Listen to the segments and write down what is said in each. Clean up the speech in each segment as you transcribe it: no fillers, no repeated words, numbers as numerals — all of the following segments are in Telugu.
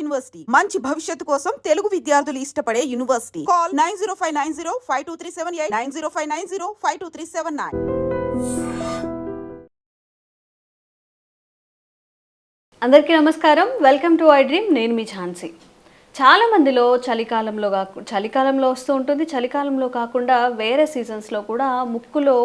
యూనివర్సిటీ మంచి భవిష్యత్తు కోసం తెలుగు విద్యార్థులు ఇష్టపడే యూనివర్సిటీ. కాల్ 9059052378 9059052379. అందరికీ నమస్కారం. Welcome to I dream. నేను మీ ఝాన్సీ. చాలా మందిలో చలికాలంలో వస్తూ ఉంటుంది. చలికాలంలో కాకుండా వేరే సీజన్స్లో కూడా ముక్కులో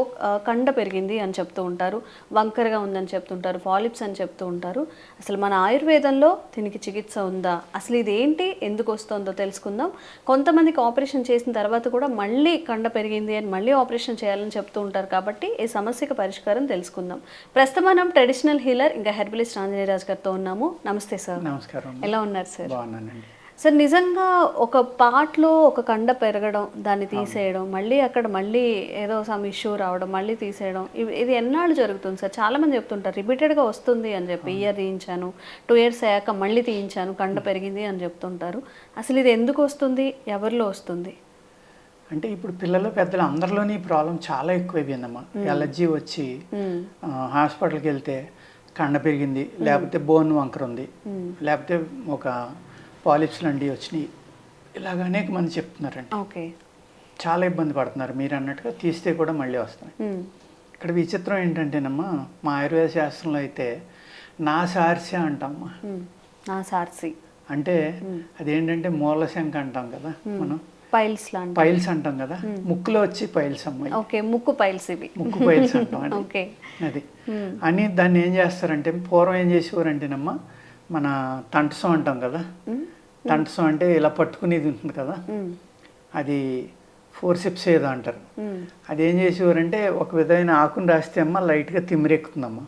కండ పెరిగింది అని చెప్తూ ఉంటారు, వంకరగా ఉందని చెప్తుంటారు, పాలిప్స్ అని చెప్తూ ఉంటారు. అసలు మన ఆయుర్వేదంలో దీనికి చికిత్స ఉందా, అసలు ఇది ఏంటి, ఎందుకు వస్తుందో తెలుసుకుందాం. కొంతమందికి ఆపరేషన్ చేసిన తర్వాత కూడా మళ్ళీ కండ పెరిగింది అని మళ్ళీ ఆపరేషన్ చేయాలని చెప్తూ ఉంటారు. కాబట్టి ఈ సమస్యకు పరిష్కారం తెలుసుకుందాం. ప్రస్తుతం మనం ట్రెడిషనల్ హీలర్ ఇంకా హెర్బలిస్ట్ ఆంజనేయరాజు గారితో ఉన్నాము. నమస్తే సార్. నమస్కారం. ఎలా ఉన్నారు సార్? బాగున్నానండి సార్. నిజంగా ఒక పార్ట్లో ఒక కండ పెరగడం, దాన్ని తీసేయడం, మళ్ళీ అక్కడ మళ్ళీ ఏదో సమ్ ఇష్యూ రావడం, మళ్ళీ తీసేయడం, ఇది ఎన్నాళ్ళు జరుగుతుంది సార్? చాలామంది చెప్తుంటారు రిపీటెడ్గా వస్తుంది అని చెప్పి. ఇయర్ తీయించాను, 2 years అయ్యాక మళ్ళీ తీయించాను, కండ పెరిగింది అని చెప్తుంటారు. అసలు ఇది ఎందుకు వస్తుంది, ఎవరిలో వస్తుంది? అంటే ఇప్పుడు పిల్లలు పెద్దలు అందరిలోని ప్రాబ్లం చాలా ఎక్కువైపోయిందమ్మా. ఎలర్జీ వచ్చి హాస్పిటల్కి వెళ్తే కండ పెరిగింది, లేకపోతే బోన్ వంకర ఉంది, లేకపోతే ఒక పాలిప్స్ లాంటివి వచ్చినాయి, ఇలాగ అనేక మంది చెప్తున్నారండి. ఓకే, చాలా ఇబ్బంది పడుతున్నారు. మీరు అన్నట్టుగా తీస్తే కూడా మళ్ళీ వస్తున్నాయి. ఇక్కడ విచిత్రం ఏంటంటేనమ్మా, మా ఆయుర్వేద శాస్త్రంలో అయితే నాసార్స్య అంటామ్మా. నాసార్సి అంటే అదేంటంటే మూలశంక అంటాం కదా మనం, పైల్స్ అంటాం కదా, ముక్కులో వచ్చి పైల్స్ అమ్మాయి. ఓకే, ముక్కు పైల్స్, ఇవి ముక్కు పైల్స్ అంటాం. ఓకే, అది అని దాన్ని ఏం చేస్తారంటే, పూర్వం ఏం చేసేవారంటేనమ్మా, మన తంటసం అంటాం కదా, తంటసం అంటే ఇలా పట్టుకునేది ఉంటుంది కదా, అది ఫోర్సిప్స్ ఏదో అంటారు. అది ఏం చేసేవారంటే, ఒక విధమైన ఆకుని రాస్తే అమ్మ లైట్గా తిమ్మిరెక్కుతుందమ్మా.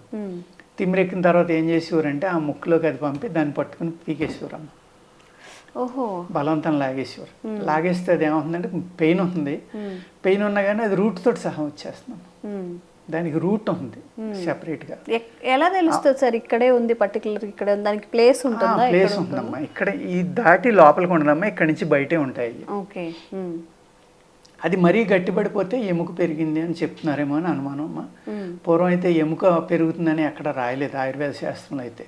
తిమ్మిరెక్కిన తర్వాత ఏం చేసేవారంటే, ఆ ముక్కులోకి అది పంపి దాన్ని పట్టుకుని పీకేసేవారమ్మ. ఓహో, బలవంతం లాగేసేవారు. లాగేస్తే అది ఏమవుతుందంటే పెయిన్ ఉంటుంది. పెయిన్ ఉన్నా కానీ అది రూట్ తోటి సహా వచ్చేస్తున్నాం. దానికి రూట్ ఉంది సెపరేట్గా. ఎలా తెలుస్తుంది సార్ ఇక్కడే ఉంది, పర్టికులర్ ఇక్కడ దానికి ప్లేస్ ఉంటుందా? ప్లేస్ ఉంటుందమ్మా. ఇక్కడ ఈ దాటి లోపలికి ఉండదమ్మా, ఇక్కడ నుంచి బయటే ఉంటాయి. ఓకే, అది మరీ గట్టిపడిపోతే ఎముక పెరిగింది అని చెప్తున్నారేమో అని అనుమానం అమ్మా. పూర్వం అయితే ఎముక పెరుగుతుందని అక్కడ రాయలేదు ఆయుర్వేద శాస్త్రంలో అయితే.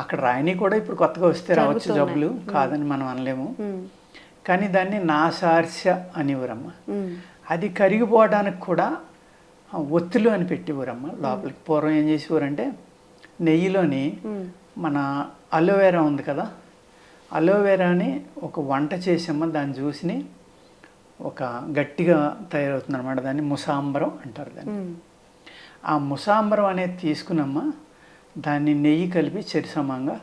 అక్కడ రాయని కూడా ఇప్పుడు కొత్తగా వస్తే రావచ్చు జబ్బులు, కాదని మనం అనలేము. కానీ దాన్ని నాసార్స్య అనేవారమ్మ. అది కరిగిపోవడానికి కూడా ఒత్తులు అని పెట్టేవారమ్మ లోపలికి. పూర్వం ఏం చేసేవారంటే, నెయ్యిలోని మన అలోవెరా ఉంది కదా, అలోవెరాని ఒక వంట చేసామా, దాని జ్యూస్ని ఒక గట్టిగా తయారవుతుంది అనమాట. దాన్ని ముసాంబరం అంటారు. దాన్ని ఆ ముసాంబరం అనేది తీసుకున్నమ్మా, దాన్ని నెయ్యి కలిపి చెరిసమంగా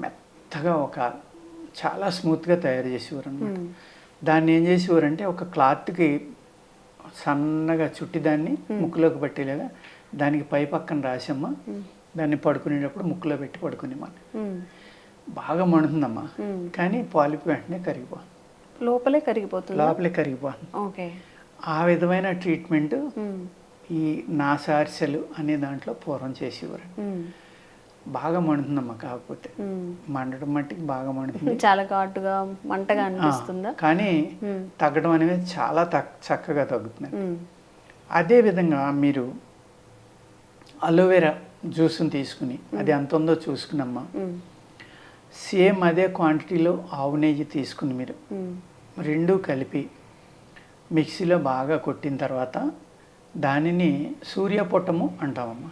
మెత్తగా ఒక చాలా స్మూత్గా తయారు చేసేవారు అనమాట. దాన్ని ఏం చేసేవారంటే, ఒక క్లాత్కి సన్నగా చుట్టి దాన్ని ముక్కులోకి పట్టేలాగా దానికి పై పక్కన రాసమ్మా, దాన్ని పడుకునేటప్పుడు ముక్కులో పెట్టి పడుకునేమాట. బాగా మండుతుందమ్మా, కానీ పాలిప్ వెంటనే కరిగిపోతుంది, లోపలే కరిగిపోతుంది. ఓకే, ఆ విధమైన ట్రీట్మెంట్ ఈ నాసార్సెలు అనే దాంట్లో పూర్వం చేసేవారు. బాగా మండుతుందమ్మా, కాకపోతే మండటం మట్టికి బాగా మండుతుంది, చాలా ఘాటుగా మంటగా అనిపిస్తుందా? కానీ తగ్గడం అనేది చాలా చక్కగా తగ్గుతుంది. అదేవిధంగా మీరు అలోవెరా జ్యూస్ని తీసుకుని అది ఎంత ఉందో చూసుకున్నమ్మా, సేమ్ అదే క్వాంటిటీలో ఆవు నెయ్యి తీసుకుని మీరు రెండూ కలిపి మిక్సీలో బాగా కొట్టిన తర్వాత దానిని సూర్యపుటము అంటామమ్మా.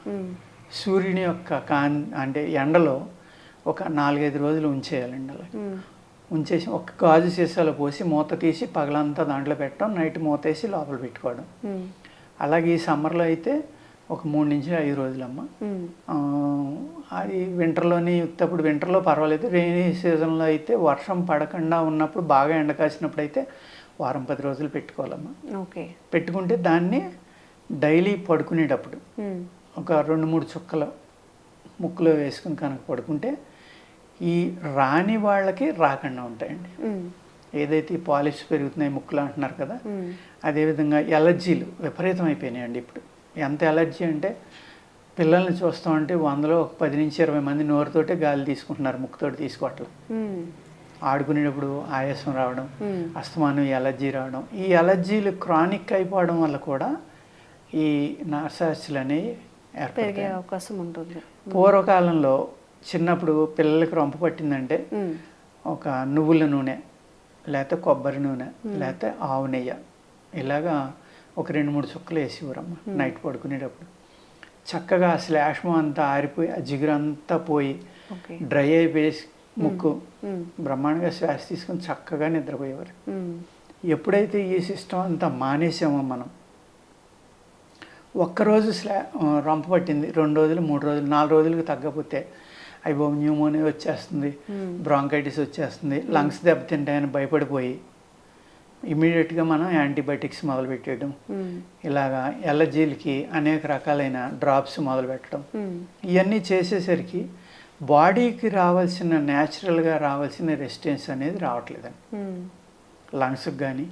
సూర్యుని యొక్క అంటే ఎండలో ఒక 4-5 రోజులు ఉంచేయాలండి. అలా ఉంచేసి ఒక గాజు సీసాలో పోసి మూత తీసి పగలంతా దాంట్లో పెట్టడం, నైట్ మూత వేసి లోపల పెట్టుకోవడం. అలాగే ఈ సమ్మర్లో అయితే ఒక 3 నుంచి 5 రోజులమ్మ. అది వింటర్లోని ఉత్తప్పుడు వింటర్లో పర్వాలేదు. రెయినీ సీజన్లో అయితే వర్షం పడకుండా ఉన్నప్పుడు, బాగా ఎండ కాసినప్పుడు అయితే 1-10 రోజులు పెట్టుకోవాలమ్మా. ఓకే, పెట్టుకుంటే దాన్ని డైలీ పడుకునేటప్పుడు ఒక 2-3 చుక్కలు ముక్కులో వేసుకుని కనుక పడుకుంటే ఈ రాని వాళ్ళకి రాకుండా ఉంటాయండి. ఏదైతే ఈ పాలిప్స్ పెరుగుతున్నాయి ముక్కులు అంటున్నారు కదా, అదేవిధంగా ఎలర్జీలు విపరీతం అయిపోయినాయండి ఇప్పుడు. ఎంత ఎలర్జీ అంటే, పిల్లల్ని చూస్తామంటే 100లో 10 నుంచి 20 మంది నోరుతోటే గాలి తీసుకుంటున్నారు, ముక్కుతోటి తీసుకోవట్లేదు. ఆడుకునేటప్పుడు ఆయాసం రావడం, అస్తమానం ఎలర్జీ రావడం, ఈ ఎలర్జీలు క్రానిక్ అయిపోవడం వల్ల కూడా ఈ నాసార్స్యలు అనేవి ఏర్పడే అవకాశం ఉంటుంది. పూర్వకాలంలో చిన్నప్పుడు పిల్లలకి రొంప పట్టిందంటే ఒక నువ్వుల నూనె లేకపోతే కొబ్బరి నూనె లేకపోతే ఆవు నెయ్యి ఇలాగా ఒక 2-3 చుక్కలు వేసేవారమ్మ నైట్ పడుకునేటప్పుడు. చక్కగా ఆ శ్లేష్మం అంతా ఆరిపోయి ఆ జిగురంతా పోయి డ్రై అయిపోయి ముక్కు బ్రహ్మాండంగా శ్వాస తీసుకుని చక్కగా నిద్రపోయేవారు. ఎప్పుడైతే ఈ సిస్టమ్ అంతా మానేసామో మనం, ఒక్కరోజు రొంప పట్టింది, 2 రోజులు 3 రోజులు 4 రోజులకు తగ్గకపోతే అయ్యో న్యూమోనియా వచ్చేస్తుంది, బ్రాంకైటిస్ వచ్చేస్తుంది, లంగ్స్ దెబ్బతింటాయని భయపడిపోయి ఇమీడియట్గా మనం యాంటీబయాటిక్స్ మొదలుపెట్టేయడం, ఇలాగా ఎలర్జీలకి అనేక రకాలైన డ్రాప్స్ మొదలుపెట్టడం, ఇవన్నీ చేసేసరికి బాడీకి రావాల్సిన న్యాచురల్గా రావాల్సిన రెసిస్టెన్స్ అనేది రావట్లేదండి. లంగ్స్కి కానీ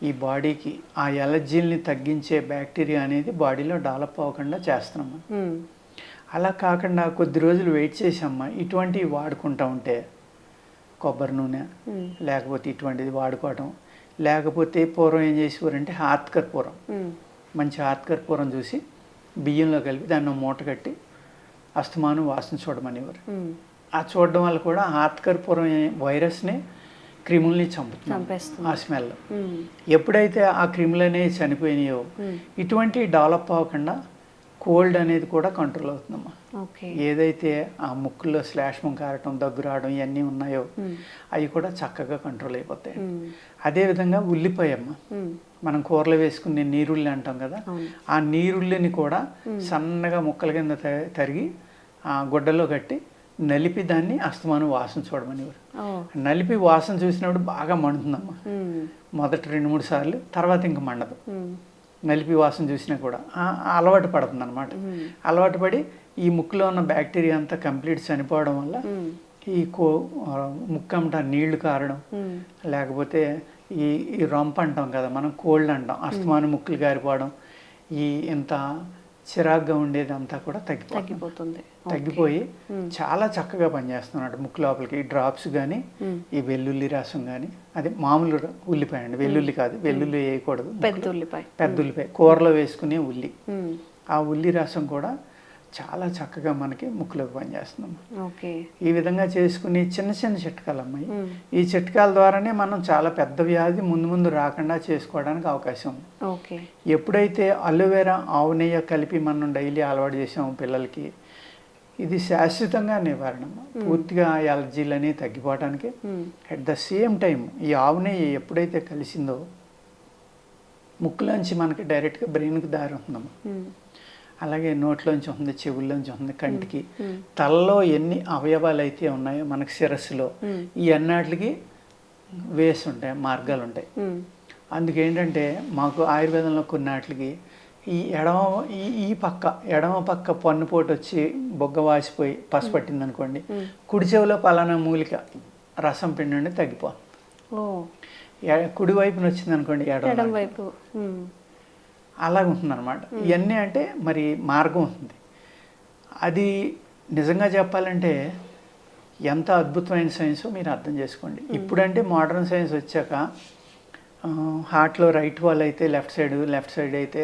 ఈ బాడీకి ఆ ఎలర్జీల్ని తగ్గించే బ్యాక్టీరియా అనేది బాడీలో డెవలప్ అవ్వకుండా చేస్తున్నాం. అలా కాకుండా కొద్ది రోజులు వెయిట్ చేసామ్మా ఇటువంటివి వాడుకుంటూ ఉంటే, కొబ్బరి నూనె లేకపోతే ఇటువంటిది వాడుకోవటం, లేకపోతే పూర్వం ఏం చేసేవారంటే హాత్కర్పూరం, మంచి హాత్కర్పూరం చూసి బియ్యంలో కలిపి దాన్ని మూట కట్టి అస్తమానం వాసన చూడమనేవారు. ఆ చూడడం వల్ల కూడా హాత్కర్పూరం వైరస్ని క్రిముల్ని చంపేస్తుంది ఆ స్మెల్. ఎప్పుడైతే ఆ క్రిములు అనేవి చనిపోయినాయో ఇటువంటి డెవలప్ అవ్వకుండా కోల్డ్ అనేది కూడా కంట్రోల్ అవుతుందమ్మా. ఏదైతే ఆ ముక్కుల్లో శ్లేష్మం కారటం, దగ్గు రావడం ఇవన్నీ ఉన్నాయో అవి కూడా చక్కగా కంట్రోల్ అయిపోతాయి. అదేవిధంగా ఉల్లిపాయమ్మ, మనం కూరలో వేసుకునే నీరుల్లి అంటాం కదా, ఆ నీరుల్లిని కూడా సన్నగా ముక్కల కింద తరిగి ఆ గుడ్డలో కట్టి నలిపి దాన్ని అస్తమానం వాసన చూడమనేవారు. నలిపి వాసన చూసినప్పుడు బాగా మండుతుందమ్మా. మొదటి 2-3 సార్లు, తర్వాత ఇంక మండదు. నలిపి వాసన చూసినా కూడా అలవాటు పడుతుంది అనమాట. అలవాటు పడి ఈ ముక్కులో ఉన్న బ్యాక్టీరియా అంతా కంప్లీట్ చనిపోవడం వల్ల ఈ ముక్కమట నీళ్లు కారడం, లేకపోతే ఈ రొంప అంటాం కదా మనం, కోల్డ్ అంటాం, అస్తమానం ముక్కులు గారిపోవడం, ఈ ఇంత చిరాగ్గా ఉండేది అంతా కూడా తగ్గిపోయి చాలా చక్కగా పనిచేస్తున్నాడు ముక్కు లోపలికి. ఈ డ్రాప్స్ కానీ ఈ వెల్లుల్లి రసం కానీ, అదే మామూలు ఉల్లిపాయ అండి, వెల్లుల్లి కాదు, వెల్లుల్లి వేయకూడదు, పెద్ద ఉల్లిపాయ కూరలో వేసుకునే ఉల్లి, ఆ ఉల్లి రసం కూడా చాలా చక్కగా మనకి ముక్కులోకి పనిచేస్తున్నాం. ఈ విధంగా చేసుకుని చిన్న చిన్న చిట్కాలు అమ్మాయి, ఈ చిట్కాల ద్వారానే మనం చాలా పెద్ద వ్యాధి ముందు రాకుండా చేసుకోవడానికి అవకాశం ఉంది. ఎప్పుడైతే అలోవెరా ఆవు నెయ్యి కలిపి మనం డైలీ అలవాటు చేసాము పిల్లలకి, ఇది శాశ్వతంగా నివారణ, పూర్తిగా ఎలర్జీలు అనేవి తగ్గిపోవడానికి. అట్ ద సేమ్ టైం ఈ ఆవు నెయ్యి ఎప్పుడైతే కలిసిందో ముక్కులోంచి మనకి డైరెక్ట్గా బ్రెయిన్కి దారి ఉంటుందమ్మా. అలాగే నోట్లోంచి ఉంది, చెవుల్లోంచి ఉంది, కంటికి, తలలో ఎన్ని అవయవాలు అయితే ఉన్నాయో మనకి శిరస్సులో ఈ అన్నిటికి వేసి ఉంటాయి, మార్గాలు ఉంటాయి. అందుకేంటంటే మాకు ఆయుర్వేదంలో కొన్నిటికి ఈ ఎడమ పక్క పన్నుపోటు వచ్చి బొగ్గ వాసిపోయి పసుపట్టింది అనుకోండి, కుడి చెవిలో పలానా మూలిక రసం పిండి తగ్గిపోతుంది. కుడి వైపున వచ్చింది అనుకోండి ఎడమ వైపు, అలాగ ఉంటుందన్నమాట. ఇవన్నీ అంటే మరి మార్గం ఉంటుంది. అది నిజంగా చెప్పాలంటే ఎంత అద్భుతమైన సైన్సో మీరు అర్థం చేసుకోండి. ఇప్పుడంటే మోడర్న్ సైన్స్ వచ్చాక హార్ట్లో రైట్ వాల్ అయితే లెఫ్ట్ సైడ్ అయితే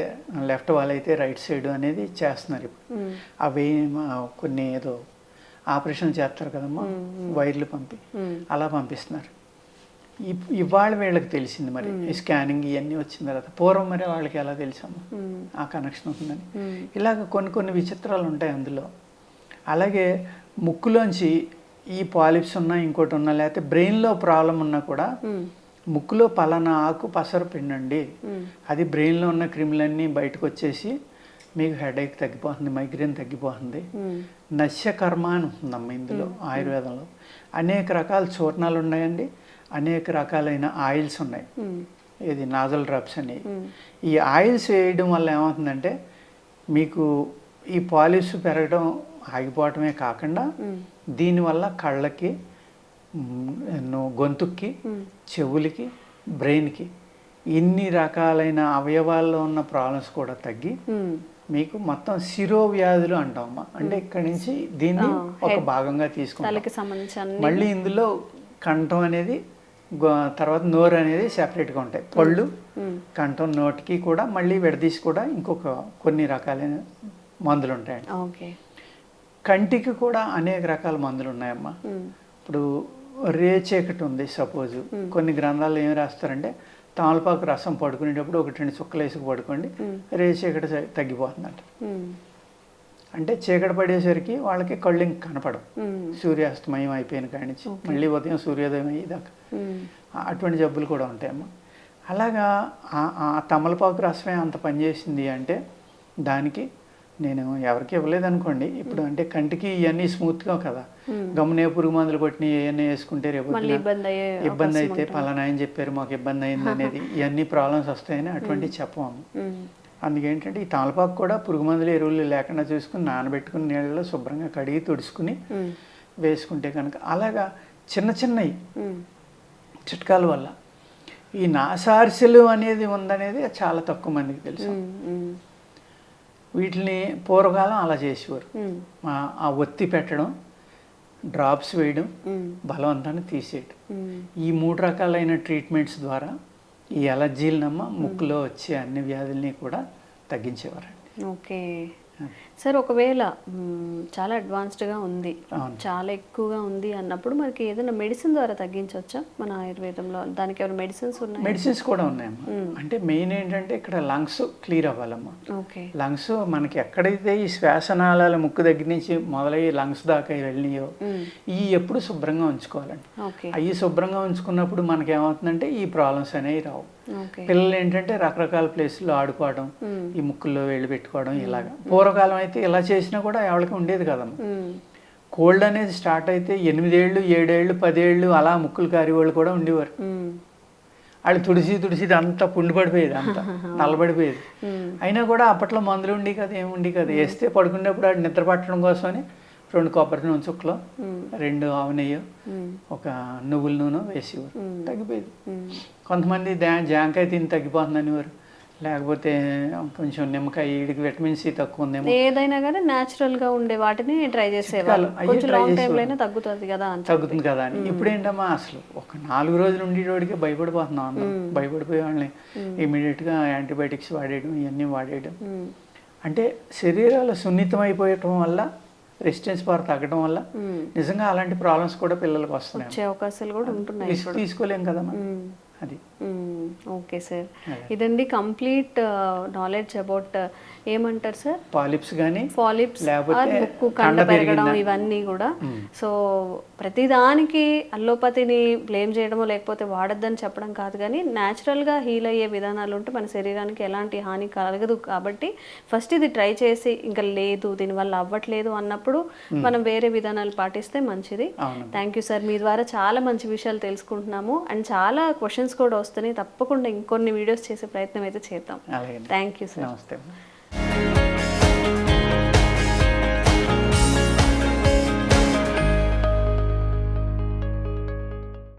లెఫ్ట్ వాల్ అయితే రైట్ సైడ్ అనేది చేస్తున్నారు ఇప్పుడు. అవి కొన్ని ఏదో ఆపరేషన్ చేస్తారు కదమ్మా, వైర్లు పంపి అలా పంపిస్తున్నారు. ఇవాళ వీళ్ళకి తెలిసింది మరి ఈ స్కానింగ్ ఇవన్నీ వచ్చిన తర్వాత. పూర్వం మరి వాళ్ళకి ఎలా తెలుసమ్మా ఆ కనెక్షన్ ఉంటుందని. ఇలాగ కొన్ని విచిత్రాలు ఉంటాయి అందులో. అలాగే ముక్కులోంచి ఈ పాలిప్స్ ఉన్నా, ఇంకోటి ఉన్నా, లేకపోతే బ్రెయిన్లో ప్రాబ్లం ఉన్నా కూడా ముక్కులో పలానా ఆకు పసరు పిండండి, అది బ్రెయిన్లో ఉన్న క్రిములన్నీ బయటకు వచ్చేసి మీకు హెడేక్ తగ్గిపోతుంది, మైగ్రేన్ తగ్గిపోతుంది. నశ్యకర్మ అని ఉంటుందమ్మా ఇందులో ఆయుర్వేదంలో. అనేక రకాల చూర్ణాలు ఉన్నాయండి, అనేక రకాలైన ఆయిల్స్ ఉన్నాయి, ఇది నాజల్ డ్రాప్స్ అని. ఈ ఆయిల్స్ వేయడం వల్ల ఏమవుతుందంటే మీకు ఈ పాలిప్స్ పెరగడం ఆగిపోవటమే కాకుండా దీనివల్ల కళ్ళకి, గొంతుకి, చెవులకి, బ్రెయిన్కి ఇన్ని రకాలైన అవయవాల్లో ఉన్న ప్రాబ్లమ్స్ కూడా తగ్గి మీకు మొత్తం శిరోవ్యాధులు అంటామమ్మా. అంటే ఇక్కడి నుంచి దీన్ని ఒక భాగంగా తీసుకుంటాం. మళ్ళీ ఇందులో కంఠం అనేది, తర్వాత నోరు అనేది సెపరేట్గా ఉంటాయి. పళ్ళు, కంఠం, నోటికి కూడా మళ్ళీ విడదీసి కూడా ఇంకొక కొన్ని రకాలైన మందులు ఉంటాయండి. కంటికి కూడా అనేక రకాల మందులు ఉన్నాయమ్మా. ఇప్పుడు రేచీకటి ఉంది సపోజ్, కొన్ని గ్రంథాలు ఏం రాస్తారంటే తామలపాకు రసం పడుకునేటప్పుడు 1-2 చుక్కలు వేసుకు పడుకోండి, రేచీకటి తగ్గిపోతుందంట. అంటే చీకటి పడేసరికి వాళ్ళకి కళ్ళు ఇంక కనపడవు, సూర్యాస్తమయం అయిపోయిన కాడి నుంచి మళ్ళీ ఉదయం సూర్యోదయం అయ్యేదాకా అటువంటి జబ్బులు కూడా ఉంటాయమ్మా. అలాగా ఆ తమలపాకు రసమే అంత పనిచేసింది అంటే దానికి నేను ఎవరికి ఇవ్వలేదు అనుకోండి. ఇప్పుడు అంటే కంటికి ఇవన్నీ స్మూత్గా కదా, గమ్మునే పురుగు మందులు కొట్టిన ఇవన్నీ వేసుకుంటే రేపు ఇబ్బంది అయితే పలానా అని చెప్పారు మాకు ఇబ్బంది అయింది అనేది ఇవన్నీ ప్రాబ్లమ్స్ వస్తాయని అటువంటివి చెప్పము. అందుకేంటంటే ఈ తమలపాకు కూడా పురుగు మందులు ఎరువులు లేకుండా చూసుకుని నానబెట్టుకుని నీళ్ళలో శుభ్రంగా కడిగి తుడుచుకుని వేసుకుంటే కనుక అలాగా చిన్న చిన్నవి చిట్కాల వల్ల ఈ నాసార్సెలు అనేది ఉందనేది చాలా తక్కువ మందికి తెలుసు. వీటిని పూర్వకాలం అలా చేసేవారు, ఆ ఒత్తి పెట్టడం, డ్రాప్స్ వేయడం, బలవంతాన్ని తీసేయడం. ఈ 3 రకాలైన ట్రీట్మెంట్స్ ద్వారా ఈ అలర్జీలనమ్మ ముక్కులో వచ్చే అన్ని వ్యాధుల్ని కూడా తగ్గించేవారండి. ఓకే సార్, ఒకవేళ చాలా అడ్వాన్స్డ్గా ఉంది, చాలా ఎక్కువగా ఉంది అన్నప్పుడు మనకి ఏదైనా మెడిసిన్ ద్వారా తగ్గించవచ్చా మన ఆయుర్వేదంలో? దానికి ఏమైనా మెడిసిన్స్ ఉన్నాయి? మెడిసిన్స్ కూడా ఉన్నాయమ్మా. అంటే మెయిన్ ఏంటంటే ఇక్కడ లంగ్స్ క్లియర్ అవ్వాలమ్మా. ఓకే, లంగ్స్ మనకి ఎక్కడైతే ఈ శ్వాసనాళాల ముక్కు దగ్గర నుంచి మొదలయ్యి లంగ్స్ దాకా వెళ్ళినాయో ఇవి ఎప్పుడు శుభ్రంగా ఉంచుకోవాలండి. అవి శుభ్రంగా ఉంచుకున్నప్పుడు మనకి ఏమవుతుందంటే ఈ ప్రాబ్లమ్స్ అనేవి రావు. పిల్లలు ఏంటంటే రకరకాల ప్లేసుల్లో ఆడుకోవడం, ఈ ముక్కుల్లో వేళ్ళు పెట్టుకోవడం, ఇలాగా పూర్వకాలం అయితే ఇలా చేసినా కూడా ఎవరికి ఉండేది కదమ్మా. కోల్డ్ అనేది స్టార్ట్ అయితే 8 ఏళ్ళు 7 ఏళ్ళు 10 ఏళ్ళు అలా ముక్కులు కారి వాళ్ళు కూడా ఉండేవారు. వాళ్ళు తుడిసి అంతా పుండి పడిపోయేది, అంతా నల్లబడిపోయేది. అయినా కూడా అప్పట్లో మందులు ఉండి కదా, ఏముండి కదా, వేస్తే పడుకునేప్పుడు వాడు నిద్ర పట్టడం కోసమని 2 కొబ్బరి నూనె చుక్కలు, 2 ఆవు నెయ్యి, 1 నువ్వుల నూనె వేసేవారు, తగ్గిపోయేది. కొంతమంది జాంకాయ తిని తగ్గిపోతుందని వారు, లేకపోతే కొంచెం నిమ్మకాయ, వీడికి విటమిన్ సి తక్కువ ఉందేమో, ఏదైనా కానీ న్యాచురల్ గా ఉండే వాటిని ట్రై చేసేవాళ్ళు. తగ్గుతుంది కదా అని. ఇప్పుడు ఏంటమ్మా అసలు ఒక 4 రోజులు ఉండేటోడికి భయపడిపోతున్నాం అందరం. భయపడిపోయే వాళ్ళని ఇమీడియట్గా యాంటీబయాటిక్స్ వాడేయడం, ఇవన్నీ వాడేయడం. అంటే శరీరాలు సున్నితం అయిపోయటం వల్ల, రెసిస్టెన్స్ పవర్ తగ్గడం వల్ల నిజంగా అలాంటి ప్రాబ్లమ్స్ కూడా పిల్లలకు వస్తున్నాయి, అవకాశాలు కూడా ఉంటున్నాయి. తీసుకోలేం కదమ్మా అది. ఓకే సార్, ఇదండి కంప్లీట్ నాలెడ్జ్ అబౌట్ ఏమంటారు సార్, పాలిప్స్ కానీ ముక్కు కండ పెరగడం ఇవన్నీ కూడా. సో ప్రతిదానికి అల్లోపతిని బ్లేమ్ చేయడమో లేకపోతే వాడద్దని చెప్పడం కాదు, కానీ న్యాచురల్గా హీల్ అయ్యే విధానాలు ఉంటే మన శరీరానికి ఎలాంటి హాని కలగదు. కాబట్టి ఫస్ట్ ఇది ట్రై చేసి ఇంకా లేదు దీనివల్ల అవ్వట్లేదు అన్నప్పుడు మనం వేరే విధానాలు పాటిస్తే మంచిది. థ్యాంక్ యూ సార్, మీ ద్వారా చాలా మంచి విషయాలు తెలుసుకుంటున్నాము అండ్ చాలా క్వశ్చన్స్ కూడా వస్తున్నాయి. తప్పకుండా ఇంకొన్ని వీడియోస్ చేసే ప్రయత్నం అయితే చేద్దాం. Thank you sir. నమస్తే.